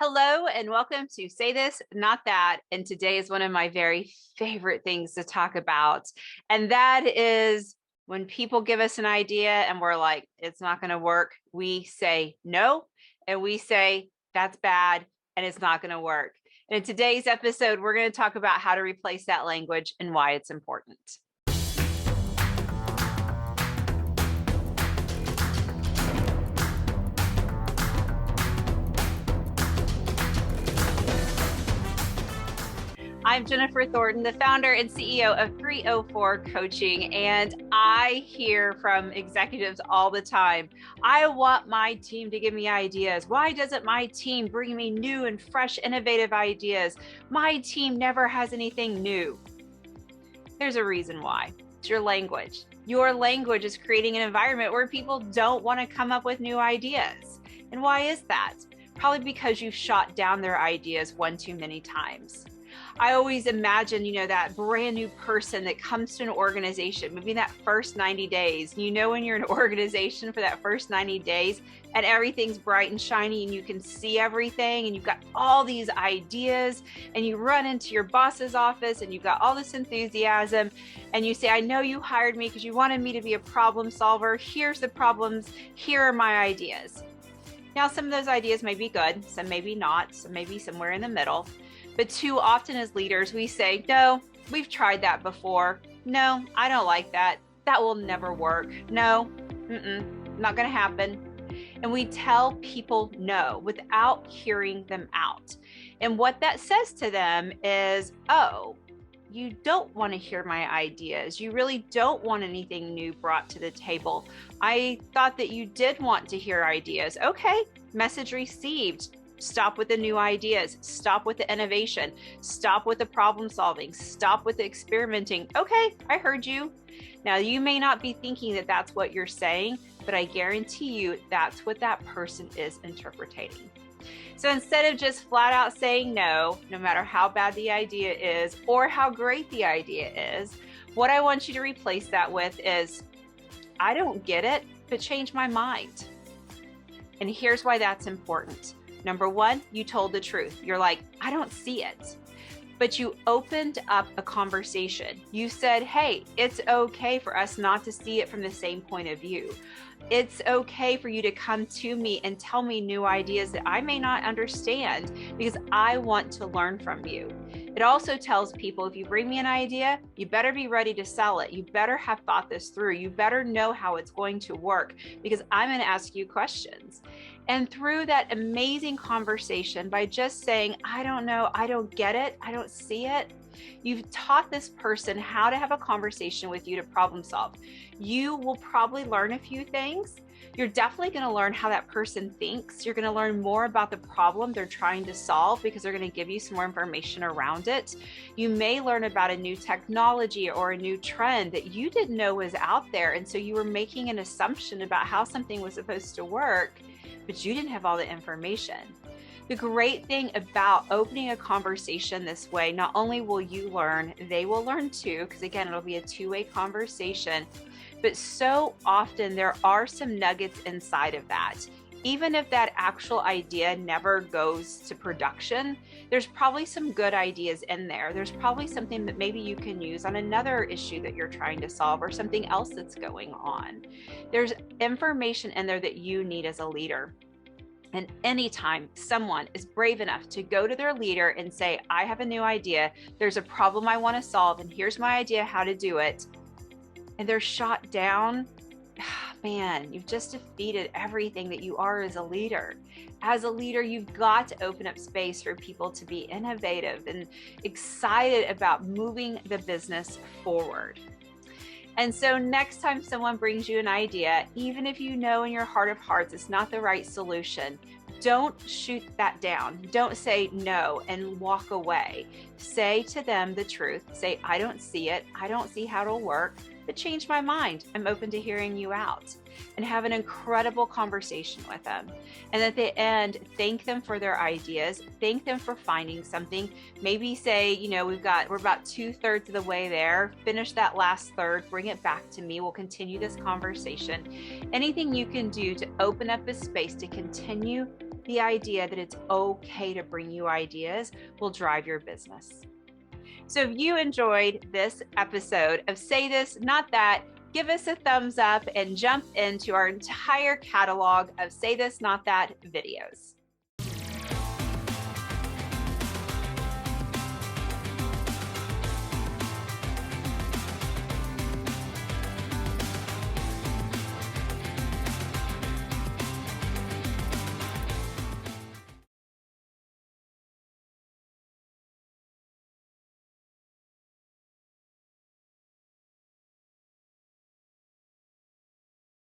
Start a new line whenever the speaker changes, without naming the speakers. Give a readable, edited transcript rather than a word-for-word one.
Hello and welcome to Say This, Not That. And today is one of my very favorite things to talk about. And that is when people give us an idea and we're like, it's not going to work. We say no, and we say that's bad and it's not going to work. And in today's episode, we're going to talk about how to replace that language and why it's important. I'm Jennifer Thornton, the founder and CEO of 304 Coaching, and I hear from executives all the time. I want my team to give me ideas. Why doesn't my team bring me new and fresh, innovative ideas? My team never has anything new. There's a reason why. It's your language. Your language is creating an environment where people don't want to come up with new ideas. And why is that? Probably because you've shot down their ideas one too many times. I always imagine, that brand new person that comes to an organization, maybe in that first 90 days, when you're an organization for that first 90 days and everything's bright and shiny and you can see everything and you've got all these ideas and you run into your boss's office and you've got all this enthusiasm and you say, I know you hired me because you wanted me to be a problem solver. Here's the problems. Here are my ideas. Now, some of those ideas may be good, some maybe not, some maybe somewhere in the middle. But too often as leaders, we say, no, we've tried that before. No, I don't like that. That will never work. No, not going to happen. And we tell people no without hearing them out. And what that says to them is, oh, you don't want to hear my ideas. You really don't want anything new brought to the table. I thought that you did want to hear ideas. Okay, message received. Stop with the new ideas. Stop with the innovation. Stop with the problem solving. Stop with the experimenting. Okay, I heard you. Now, you may not be thinking that that's what you're saying, but I guarantee you that's what that person is interpreting. So instead of just flat out saying no, no matter how bad the idea is or how great the idea is, what I want you to replace that with is, I don't get it, but change my mind. And here's why that's important. Number one, you told the truth. You're like, I don't see it. But you opened up a conversation. You said, hey, it's okay for us not to see it from the same point of view. It's okay for you to come to me and tell me new ideas that I may not understand because I want to learn from you. It also tells people if you bring me an idea, you better be ready to sell it. You better have thought this through. You better know how it's going to work because I'm going to ask you questions. And through that amazing conversation, by just saying, I don't know, I don't get it, I don't see it, you've taught this person how to have a conversation with you to problem solve. You will probably learn a few things. You're definitely going to learn how that person thinks. You're going to learn more about the problem they're trying to solve because they're going to give you some more information around it. You may learn about a new technology or a new trend that you didn't know was out there. And so you were making an assumption about how something was supposed to work, but you didn't have all the information. The great thing about opening a conversation this way, not only will you learn, they will learn too, because again, it'll be a two-way conversation, but so often there are some nuggets inside of that. Even if that actual idea never goes to production, there's probably some good ideas in there. There's probably something that maybe you can use on another issue that you're trying to solve or something else that's going on. There's information in there that you need as a leader. And anytime someone is brave enough to go to their leader and say, I have a new idea, there's a problem I want to solve, and here's my idea how to do it, and they're shot down, man, you've just defeated everything that you are as a leader. As a leader, you've got to open up space for people to be innovative and excited about moving the business forward. And so next time someone brings you an idea, even if you know in your heart of hearts it's not the right solution, don't shoot that down. Don't say no and walk away. Say to them the truth. Say, I don't see it. I don't see how it'll work, but change my mind. I'm open to hearing you out. And have an incredible conversation with them. And at the end, thank them for their ideas. Thank them for finding something. Maybe say, we're about 2/3 of the way there. Finish that last third, bring it back to me. We'll continue this conversation. Anything you can do to open up a space to continue the idea that it's okay to bring you ideas will drive your business. So if you enjoyed this episode of Say This, Not That, give us a thumbs up and jump into our entire catalog of Say This, Not That videos.